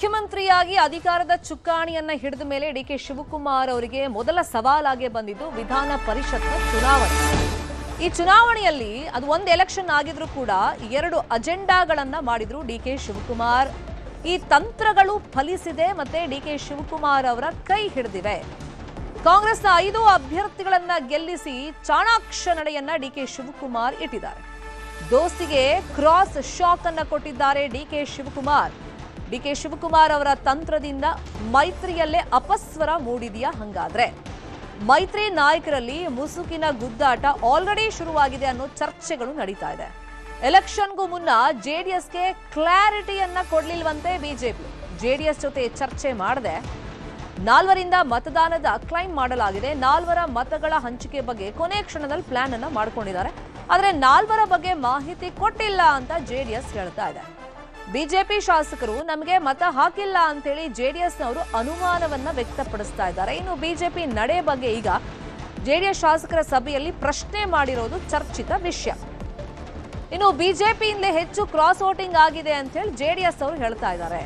ಮುಖ್ಯಮಂತ್ರಿಯಾಗಿ ಅಧಿಕಾರದ ಚುಕ್ಕಾಣಿಯನ್ನ ಹಿಡಿದ ಮೇಲೆ ಡಿಕೆ ಶಿವಕುಮಾರ್ ಅವರಿಗೆ ಮೊದಲ ಸವಾಲಾಗಿ ಬಂದಿದ್ದು ವಿಧಾನ ಪರಿಷತ್ನ ಚುನಾವಣೆ. ಈ ಚುನಾವಣೆಯಲ್ಲಿ ಅದು ಒಂದು ಎಲೆಕ್ಷನ್ ಆಗಿದ್ರೂ ಕೂಡ ಎರಡು ಅಜೆಂಡಾಗಳನ್ನ ಮಾಡಿದ್ರು ಡಿಕೆ ಶಿವಕುಮಾರ್. ಈ ತಂತ್ರಗಳು ಫಲಿಸಿದೆ ಮತ್ತೆ ಡಿಕೆ ಶಿವಕುಮಾರ್ ಅವರ ಕೈ ಹಿಡಿದಿವೆ. ಕಾಂಗ್ರೆಸ್ನ 5 ಅಭ್ಯರ್ಥಿಗಳನ್ನ ಗೆಲ್ಲಿಸಿ ಚಾಣಾಕ್ಷ ನಡೆಯನ್ನ ಡಿಕೆ ಶಿವಕುಮಾರ್ ಇಟ್ಟಿದ್ದಾರೆ. ದೋಸ್ತಿಗೆ ಕ್ರಾಸ್ ಶಾಕ್ ಅನ್ನ ಕೊಟ್ಟಿದ್ದಾರೆ ಡಿಕೆ ಶಿವಕುಮಾರ್. ಡಿಕೆ ಶಿವಕುಮಾರ್ ಅವರ ತಂತ್ರದಿಂದ ಮೈತ್ರಿಯಲ್ಲೇ ಅಪಸ್ವರ ಮೂಡಿದೆಯಾ? ಹಂಗಾದ್ರೆ ಮೈತ್ರಿ ನಾಯಕರಲ್ಲಿ ಮುಸುಕಿನ ಗುದ್ದಾಟ ಆಲ್ರೆಡಿ ಶುರುವಾಗಿದೆ ಅನ್ನೋ ಚರ್ಚೆಗಳು ನಡೀತಾ ಇದೆ. ಎಲೆಕ್ಷನ್ಗೂ ಮುನ್ನ ಜೆಡಿಎಸ್ಗೆ ಕ್ಲಾರಿಟಿಯನ್ನ ಕೊಡ್ಲಿಲ್ವಂತೆ ಬಿಜೆಪಿ. ಜೆಡಿಎಸ್ ಜೊತೆ ಚರ್ಚೆ ಮಾಡದೆ 4ರಿಂದ ಮತದಾನದ ಕ್ಲೈಮ್ ಮಾಡಲಾಗಿದೆ. 4 ಮತಗಳ ಹಂಚಿಕೆ ಬಗ್ಗೆ ಕೊನೆ ಕ್ಷಣದಲ್ಲಿ ಪ್ಲಾನ್ ಅನ್ನ ಮಾಡ್ಕೊಂಡಿದ್ದಾರೆ. ಆದ್ರೆ 4 ಬಗ್ಗೆ ಮಾಹಿತಿ ಕೊಟ್ಟಿಲ್ಲ ಅಂತ ಜೆಡಿಎಸ್ ಹೇಳ್ತಾ ಇದೆ. ಬಿಜೆಪಿ ಶಾಸಕರು ನಮಗೆ ಮತ ಹಾಕಿಲ್ಲ ಅಂತೇಳಿ ಜೆಡಿಎಸ್ನವರು ಅನುಮಾನವನ್ನ ವ್ಯಕ್ತಪಡಿಸ್ತಾ ಇದ್ದಾರೆ. ಇನ್ನು ಬಿಜೆಪಿ ನಡೆ ಬಗ್ಗೆ ಈಗ ಜೆಡಿಎಸ್ ಶಾಸಕರ ಸಭೆಯಲ್ಲಿ ಪ್ರಶ್ನೆ ಮಾಡಿರೋದು ಚರ್ಚಿತ ವಿಷಯ. ಇನ್ನು ಬಿಜೆಪಿಯಿಂದಲೇ ಹೆಚ್ಚು ಕ್ರಾಸ್ ವೋಟಿಂಗ್ ಆಗಿದೆ ಅಂತ ಹೇಳಿ ಜೆಡಿಎಸ್ ಅವರು ಹೇಳ್ತಾ ಇದ್ದಾರೆ.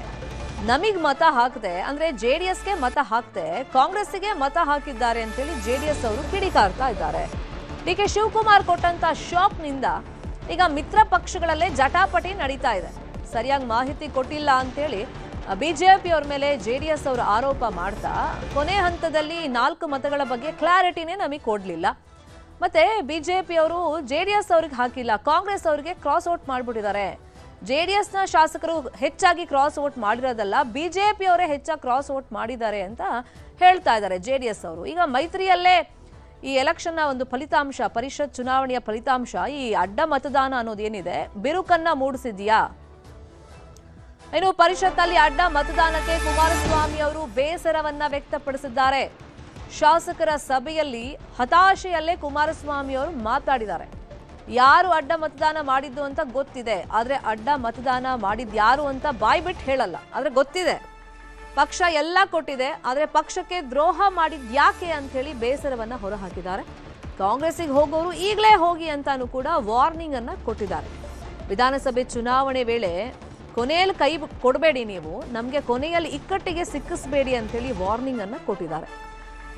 ನಮಗ್ ಮತ ಹಾಕದೆ ಅಂದ್ರೆ ಜೆಡಿಎಸ್ಗೆ ಮತ ಹಾಕದೆ ಕಾಂಗ್ರೆಸ್ಗೆ ಮತ ಹಾಕಿದ್ದಾರೆ ಅಂತೇಳಿ ಜೆಡಿಎಸ್ ಅವರು ಕಿಡಿಕಾರ್ತಾ ಇದ್ದಾರೆ. ಡಿಕೆ ಶಿವಕುಮಾರ್ ಕೊಟ್ಟಂತ ಶಾಕ್ ನಿಂದ ಈಗ ಮಿತ್ರ ಪಕ್ಷಗಳಲ್ಲೇ ಜಟಾಪಟಿ ನಡೀತಾ ಇದೆ. ಸರಿಯಾಗಿ ಮಾಹಿತಿ ಕೊಟ್ಟಿಲ್ಲ ಅಂತೇಳಿ ಬಿಜೆಪಿ ಅವ್ರ ಮೇಲೆ ಜೆಡಿಎಸ್ ಅವರು ಆರೋಪ ಮಾಡ್ತಾ ಕೊನೆ ಹಂತದಲ್ಲಿ 4 ಮತಗಳ ಬಗ್ಗೆ ಕ್ಲಾರಿಟಿನೇ ನಮಗೆ ಕೊಡ್ಲಿಲ್ಲ. ಮತ್ತೆ ಬಿಜೆಪಿ ಅವರು ಜೆಡಿಎಸ್ ಅವ್ರಿಗೆ ಹಾಕಿಲ್ಲ, ಕಾಂಗ್ರೆಸ್ ಅವರಿಗೆ ಕ್ರಾಸ್ ಔಟ್ ಮಾಡ್ಬಿಟ್ಟಿದ್ದಾರೆ. ಜೆಡಿಎಸ್ನ ಶಾಸಕರು ಹೆಚ್ಚಾಗಿ ಕ್ರಾಸ್ ವೋಟ್ ಮಾಡಿರೋದಲ್ಲ, ಬಿಜೆಪಿ ಅವರೇ ಹೆಚ್ಚಾಗಿ ಕ್ರಾಸ್ ವೋಟ್ ಮಾಡಿದ್ದಾರೆ ಅಂತ ಹೇಳ್ತಾ ಇದ್ದಾರೆ ಜೆಡಿಎಸ್ ಅವರು. ಈಗ ಮೈತ್ರಿಯಲ್ಲೇ ಈ ಎಲೆಕ್ಷನ್ನ ಒಂದು ಫಲಿತಾಂಶ, ಪರಿಷತ್ ಚುನಾವಣೆಯ ಫಲಿತಾಂಶ, ಈ ಅಡ್ಡ ಮತದಾನ ಅನ್ನೋದೇನಿದೆ ಬಿರುಕನ್ನ ಮೂಡಿಸಿದ್ಯಾ? ಇನ್ನು ಪರಿಷತ್ನಲ್ಲಿ ಅಡ್ಡ ಮತದಾನಕ್ಕೆ ಕುಮಾರಸ್ವಾಮಿ ಅವರು ಬೇಸರವನ್ನ ವ್ಯಕ್ತಪಡಿಸಿದ್ದಾರೆ. ಶಾಸಕರ ಸಭೆಯಲ್ಲಿ ಹತಾಶೆಯಲ್ಲೇ ಕುಮಾರಸ್ವಾಮಿ ಅವರು ಮಾತಾಡಿದ್ದಾರೆ. ಯಾರು ಅಡ್ಡ ಮತದಾನ ಮಾಡಿದ್ದು ಅಂತ ಗೊತ್ತಿದೆ, ಆದ್ರೆ ಅಡ್ಡ ಮತದಾನ ಮಾಡಿದ್ ಯಾರು ಅಂತ ಬಾಯ್ಬಿಟ್ಟು ಹೇಳಲ್ಲ, ಆದ್ರೆ ಗೊತ್ತಿದೆ. ಪಕ್ಷ ಎಲ್ಲ ಕೊಟ್ಟಿದೆ, ಆದ್ರೆ ಪಕ್ಷಕ್ಕೆ ದ್ರೋಹ ಮಾಡಿದ್ ಯಾಕೆ ಅಂತ ಹೇಳಿ ಬೇಸರವನ್ನ ಹೊರಹಾಕಿದ್ದಾರೆ. ಕಾಂಗ್ರೆಸ್ಸಿಗೆ ಹೋಗೋರು ಈಗಲೇ ಹೋಗಿ ಅಂತಾನು ಕೂಡ ವಾರ್ನಿಂಗ್ ಅನ್ನ ಕೊಟ್ಟಿದ್ದಾರೆ. ವಿಧಾನಸಭೆ ಚುನಾವಣೆ ವೇಳೆ ಕೊನೆಯಲ್ಲಿ ಕೈ ಕೊಡಬೇಡಿ, ನೀವು ನಮಗೆ ಕೊನೆಯಲ್ಲಿ ಇಕ್ಕಟ್ಟಿಗೆ ಸಿಕ್ಕಿಸಬೇಡಿ ಅಂತ ಹೇಳಿ ವಾರ್ನಿಂಗ್ ಅನ್ನ ಕೊಟ್ಟಿದ್ದಾರೆ.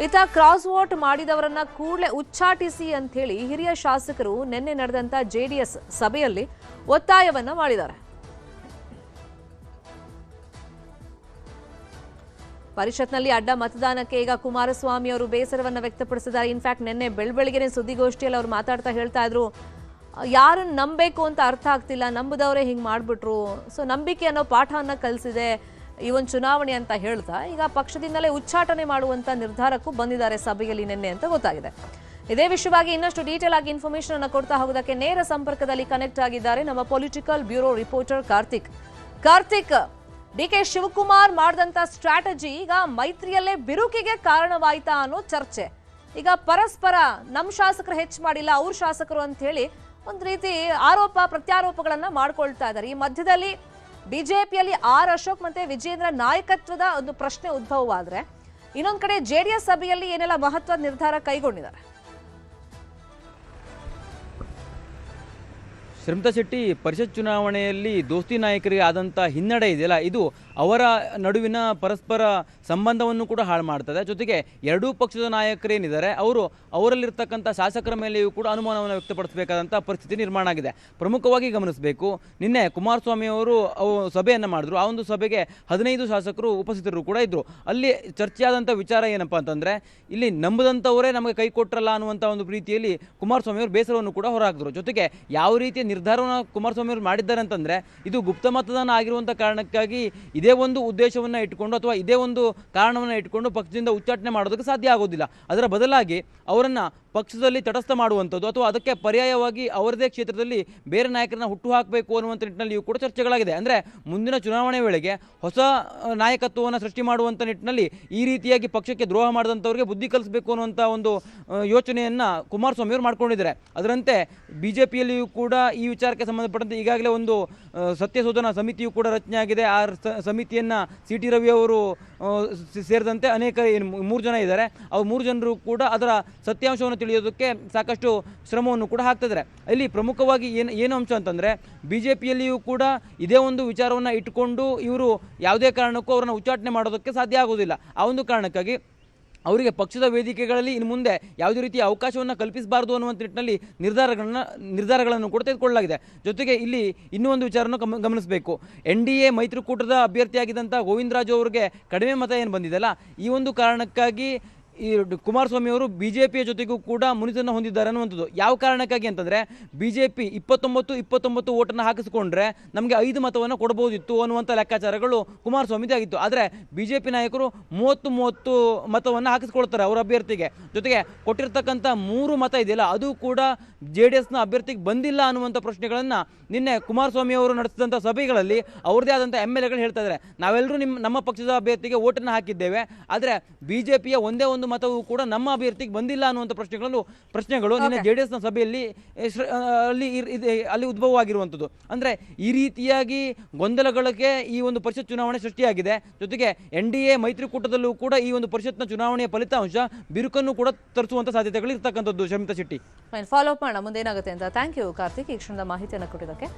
ಈತ ಕ್ರಾಸ್ ವೋಟ್ ಮಾಡಿದವರನ್ನ ಕೂಡಲೇ ಉಚ್ಚಾಟಿಸಿ ಅಂತ ಹೇಳಿ ಹಿರಿಯ ಶಾಸಕರು ನಿನ್ನೆ ನಡೆದಂತ ಜೆಡಿಎಸ್ ಸಭೆಯಲ್ಲಿ ಒತ್ತಾಯವನ್ನ ಮಾಡಿದ್ದಾರೆ. ಪರಿಷತ್ನಲ್ಲಿ ಅಡ್ಡ ಮತದಾನಕ್ಕೆ ಈಗ ಕುಮಾರಸ್ವಾಮಿ ಅವರು ಬೇಸರವನ್ನ ವ್ಯಕ್ತಪಡಿಸಿದ್ದಾರೆ. ಇನ್ಫ್ಯಾಕ್ಟ್ ನಿನ್ನೆ ಬೆಳಬೆಳಗ್ಗೆ ಸುದ್ದಿಗೋಷ್ಠಿಯಲ್ಲಿ ಅವರು ಮಾತಾಡ್ತಾ ಹೇಳ್ತಾ ಇದ್ರು, ಯಾರನ್ನ ನಂಬಬೇಕು ಅಂತ ಅರ್ಥ ಆಗ್ತಿಲ್ಲ, ನಂಬದವರೇ ಹಿಂಗೆ ಮಾಡಿಬಿಟ್ರು. ಸೊ ನಂಬಿಕೆ ಅನ್ನೋ ಪಾಠವನ್ನ ಕಲಿಸಿದೆ ಈ ಒಂದು ಚುನಾವಣೆ ಅಂತ ಹೇಳ್ತಾ ಈಗ ಪಕ್ಷದಿಂದಲೇ ಉಚ್ಚಾಟನೆ ಮಾಡುವಂತ ನಿರ್ಧಾರಕ್ಕೂ ಬಂದಿದ್ದಾರೆ ಸಭೆಯಲ್ಲಿ ನಿನ್ನೆ ಅಂತ ಗೊತ್ತಾಗಿದೆ. ಇದೇ ವಿಷಯವಾಗಿ ಇನ್ನಷ್ಟು ಡೀಟೇಲ್ ಆಗಿ ಇನ್ಫಾರ್ಮೇಶನ್ ಅನ್ನು ಕೊಡ್ತಾ ಹೋಗೋದಕ್ಕೆ ನೇರ ಸಂಪರ್ಕದಲ್ಲಿ ಕನೆಕ್ಟ್ ಆಗಿದ್ದಾರೆ ನಮ್ಮ political bureau reporter Karthik. DK Shivakumar ಮಾಡಿದಂತ ಸ್ಟ್ರಾಟಜಿ ಈಗ ಮೈತ್ರಿಯಲ್ಲೇ ಬಿರುಕಿಗೆ ಕಾರಣವಾಯ್ತಾ ಅನ್ನೋ ಚರ್ಚೆ. ಈಗ ಪರಸ್ಪರ ನಮ್ಮ ಶಾಸಕರು ಹೆಚ್ಚು ಮಾಡಿಲ್ಲ, ಅವ್ರ ಶಾಸಕರು ಅಂತ ಹೇಳಿ ಒಂದು ರೀತಿ ಆರೋಪ ಪ್ರತ್ಯಾರೋಪಗಳನ್ನ ಮಾಡ್ಕೊಳ್ತಾ ಇದ್ದಾರೆ. ಈ ಮಧ್ಯದಲ್ಲಿ ಬಿಜೆಪಿಯಲ್ಲಿ ಆರ್ ಅಶೋಕ್ ಮತ್ತೆ ವಿಜೇಂದ್ರ ನಾಯಕತ್ವದ ಒಂದು ಪ್ರಶ್ನೆ ಉದ್ಭವವಾದ್ರೆ, ಇನ್ನೊಂದ್ ಕಡೆ ಜೆಡಿಎಸ್ ಸಭೆಯಲ್ಲಿ ಏನೆಲ್ಲ ಮಹತ್ವದ ನಿರ್ಧಾರ ಕೈಗೊಂಡಿದ್ದಾರೆ? ಶ್ರೀಮಂತ ಶೆಟ್ಟಿ, ಪರಿಷತ್ ಚುನಾವಣೆಯಲ್ಲಿ ದೋಸ್ತಿ ನಾಯಕರಿಗೆ ಆದಂಥ ಹಿನ್ನಡೆ ಇದೆಯಲ್ಲ, ಇದು ಅವರ ನಡುವಿನ ಪರಸ್ಪರ ಸಂಬಂಧವನ್ನು ಕೂಡ ಹಾಳು ಮಾಡ್ತದೆ. ಜೊತೆಗೆ ಎರಡೂ ಪಕ್ಷದ ನಾಯಕರೇನಿದ್ದಾರೆ ಅವರಲ್ಲಿರ್ತಕ್ಕಂಥ ಶಾಸಕರ ಮೇಲೆಯೂ ಕೂಡ ಅನುಮಾನವನ್ನು ವ್ಯಕ್ತಪಡಿಸಬೇಕಾದಂಥ ಪರಿಸ್ಥಿತಿ ನಿರ್ಮಾಣ ಆಗಿದೆ. ಪ್ರಮುಖವಾಗಿ ಗಮನಿಸಬೇಕು, ನಿನ್ನೆ ಕುಮಾರಸ್ವಾಮಿ ಅವರು ಸಭೆಯನ್ನು ಮಾಡಿದ್ರು. ಆ ಒಂದು ಸಭೆಗೆ 15 ಶಾಸಕರು ಉಪಸ್ಥಿತರು ಕೂಡ ಇದ್ದರು. ಅಲ್ಲಿ ಚರ್ಚೆಯಾದಂಥ ವಿಚಾರ ಏನಪ್ಪ ಅಂತಂದರೆ, ಇಲ್ಲಿ ನಂಬದಂಥವರೇ ನಮಗೆ ಕೈ ಕೊಟ್ಟರಲ್ಲ ಅನ್ನುವಂಥ ಒಂದು ಪ್ರೀತಿಯಲ್ಲಿ ಕುಮಾರಸ್ವಾಮಿ ಅವರು ಬೇಸರವನ್ನು ಕೂಡ ಹೊರಹಾಕಿದ್ರು. ಜೊತೆಗೆ ಯಾವ ರೀತಿಯ ನಿರ್ಧಾರವನ್ನು ಕುಮಾರಸ್ವಾಮಿ ಅವರು ಮಾಡಿದ್ದಾರೆ ಅಂತಂದರೆ, ಇದು ಗುಪ್ತ ಮತದಾನ ಆಗಿರುವಂಥ ಕಾರಣಕ್ಕಾಗಿ ಇದೇ ಒಂದು ಉದ್ದೇಶವನ್ನು ಇಟ್ಟುಕೊಂಡು ಅಥವಾ ಇದೇ ಒಂದು ಕಾರಣವನ್ನು ಇಟ್ಟುಕೊಂಡು ಪಕ್ಷದಿಂದ ಉಚ್ಚಾಟನೆ ಮಾಡೋದಕ್ಕೆ ಸಾಧ್ಯ ಆಗೋದಿಲ್ಲ. ಅದರ ಬದಲಾಗಿ ಅವರನ್ನು ಪಕ್ಷದಲ್ಲಿ ತಟಸ್ಥ ಮಾಡುವಂಥದ್ದು ಅಥವಾ ಅದಕ್ಕೆ ಪರ್ಯಾಯವಾಗಿ ಅವರದೇ ಕ್ಷೇತ್ರದಲ್ಲಿ ಬೇರೆ ನಾಯಕರನ್ನ ಹುಟ್ಟು ಹಾಕಬೇಕು ಅನ್ನುವಂಥ ನಿಟ್ಟಿನಲ್ಲಿಯೂ ಕೂಡ ಚರ್ಚೆಗಳಾಗಿದೆ. ಅಂದರೆ ಮುಂದಿನ ಚುನಾವಣೆ ವೇಳೆಗೆ ಹೊಸ ನಾಯಕತ್ವವನ್ನು ಸೃಷ್ಟಿ ಮಾಡುವಂಥ ನಿಟ್ಟಿನಲ್ಲಿ ಈ ರೀತಿಯಾಗಿ ಪಕ್ಷಕ್ಕೆ ದ್ರೋಹ ಮಾಡಿದಂಥವ್ರಿಗೆ ಬುದ್ಧಿ ಕಲಿಸಬೇಕು ಅನ್ನುವಂಥ ಒಂದು ಯೋಚನೆಯನ್ನು ಕುಮಾರಸ್ವಾಮಿ ಅವರು ಮಾಡ್ಕೊಂಡಿದ್ದಾರೆ. ಅದರಂತೆ ಬಿಜೆಪಿಯಲ್ಲಿಯೂ ಕೂಡ ಈ ವಿಚಾರಕ್ಕೆ ಸಂಬಂಧಪಟ್ಟಂತೆ ಈಗಾಗಲೇ ಒಂದು ಸತ್ಯಶೋಧನಾ ಸಮಿತಿಯು ಕೂಡ ರಚನೆ ಆಗಿದೆ. ಆ ಸಮಿತಿಯನ್ನು ಸಿ ಟಿ ರವಿ ಅವರು ಸೇರಿದಂತೆ ಅನೇಕ 3 ಜನ ಇದ್ದಾರೆ. ಅವ್ರು 3 ಜನರು ಕೂಡ ಅದರ ಸತ್ಯಾಂಶವನ್ನು ತಿಳಿಯೋದಕ್ಕೆ ಸಾಕಷ್ಟು ಶ್ರಮವನ್ನು ಕೂಡ ಹಾಕ್ತಿದ್ದಾರೆ. ಇಲ್ಲಿ ಪ್ರಮುಖವಾಗಿ ಏನು ಅಂಶ ಅಂತಂದರೆ BJPಯಲ್ಲಿಯೂ ಕೂಡ ಇದೇ ಒಂದು ವಿಚಾರವನ್ನು ಇಟ್ಟುಕೊಂಡು ಇವರು ಯಾವುದೇ ಕಾರಣಕ್ಕೂ ಅವರನ್ನು ಉಚ್ಚಾಟನೆ ಮಾಡೋದಕ್ಕೆ ಸಾಧ್ಯ ಆಗೋದಿಲ್ಲ. ಆ ಒಂದು ಕಾರಣಕ್ಕಾಗಿ ಅವರಿಗೆ ಪಕ್ಷದ ವೇದಿಕೆಗಳಲ್ಲಿ ಇನ್ನು ಮುಂದೆ ಯಾವುದೇ ರೀತಿಯ ಅವಕಾಶವನ್ನು ಕಲ್ಪಿಸಬಾರ್ದು ಅನ್ನುವಂಥ ನಿಟ್ಟಿನಲ್ಲಿ ನಿರ್ಧಾರಗಳನ್ನು ಕೂಡ ತೆಗೆದುಕೊಳ್ಳಲಾಗಿದೆ. ಜೊತೆಗೆ ಇಲ್ಲಿ ಇನ್ನೂ ಒಂದು ವಿಚಾರವನ್ನು ಗಮನಿಸಬೇಕು. NDA ಮೈತ್ರಿಕೂಟದ ಅಭ್ಯರ್ಥಿಯಾಗಿದ್ದಂಥ ಗೋವಿಂದರಾಜು ಅವರಿಗೆ ಕಡಿಮೆ ಮತ ಏನು ಬಂದಿದೆಯಲ್ಲ, ಈ ಒಂದು ಕಾರಣಕ್ಕಾಗಿ ಈ ಕುಮಾರಸ್ವಾಮಿ ಅವರು BJPಯ ಜೊತೆಗೂ ಕೂಡ ಮುನಿಸನ್ನು ಹೊಂದಿದ್ದಾರೆ ಅನ್ನುವಂಥದ್ದು. ಯಾವ ಕಾರಣಕ್ಕಾಗಿ ಅಂತಂದರೆ BJP 29 ಓಟನ್ನು ಹಾಕಿಸಿಕೊಂಡ್ರೆ ನಮಗೆ 5 ಮತವನ್ನು ಕೊಡಬಹುದಿತ್ತು ಅನ್ನುವಂಥ ಲೆಕ್ಕಾಚಾರಗಳು ಕುಮಾರಸ್ವಾಮಿದೇ ಆಗಿತ್ತು. ಆದರೆ BJP ನಾಯಕರು 30 ಮತವನ್ನು ಹಾಕಿಸ್ಕೊಳ್ತಾರೆ ಅವರ ಅಭ್ಯರ್ಥಿಗೆ. ಜೊತೆಗೆ ಕೊಟ್ಟಿರ್ತಕ್ಕಂಥ 3 ಮತ ಇದೆಯಲ್ಲ, ಅದು ಕೂಡ JDSನ ಅಭ್ಯರ್ಥಿಗೆ ಬಂದಿಲ್ಲ ಅನ್ನುವಂಥ ಪ್ರಶ್ನೆಗಳನ್ನು ನಿನ್ನೆ ಕುಮಾರಸ್ವಾಮಿ ಅವರು ನಡೆಸಿದಂಥ ಸಭೆಗಳಲ್ಲಿ ಅವ್ರದ್ದೇ ಆದಂಥ MLAಗಳು ಹೇಳ್ತಾ ಇದ್ದಾರೆ. ನಾವೆಲ್ಲರೂ ನಮ್ಮ ಪಕ್ಷದ ಅಭ್ಯರ್ಥಿಗೆ ಓಟನ್ನು ಹಾಕಿದ್ದೇವೆ, ಆದರೆ BJPಯ ಒಂದೇ ಒಂದು ಮತವು ಕೂಡ ನಮ್ಮ ಅಭ್ಯರ್ಥಿಗೆ ಬಂದಿಲ್ಲ ಅನ್ನುವಂಥ ಪ್ರಶ್ನೆಗಳು ನಿನ್ನೆ JDSನ ಸಭೆಯಲ್ಲಿ ಅಲ್ಲಿ ಉದ್ಭವವಾಗಿರುವಂಥದ್ದು. ಅಂದರೆ ಈ ರೀತಿಯಾಗಿ ಗೊಂದಲಗಳಿಗೆ ಈ ಒಂದು ಪರಿಷತ್ ಚುನಾವಣೆ ಸೃಷ್ಟಿಯಾಗಿದೆ. ಜೊತೆಗೆ NDA ಮೈತ್ರಿಕೂಟದಲ್ಲೂ ಕೂಡ ಈ ಒಂದು ಪರಿಷತ್ನ ಚುನಾವಣೆಯ ಫಲಿತಾಂಶ ಬಿರುಕನ್ನು ಕೂಡ ತರಿಸುವಂಥ ಸಾಧ್ಯತೆಗಳು ಇರ್ತಕ್ಕಂಥದ್ದು. ಶಮಿತಾ ಶೆಟ್ಟಿ, ಫಾಲೋ ಅಪ್ ಮಾಡೋಣ ಮುಂದೇನಾಗುತ್ತೆ ಅಂತ. ಥ್ಯಾಂಕ್ ಯು ಕಾರ್ತಿಕ್, ಈ ಕ್ಷಣದ ಮಾಹಿತಿಯನ್ನು ಕೊಟ್ಟಿದ್ದಕ್ಕೆ.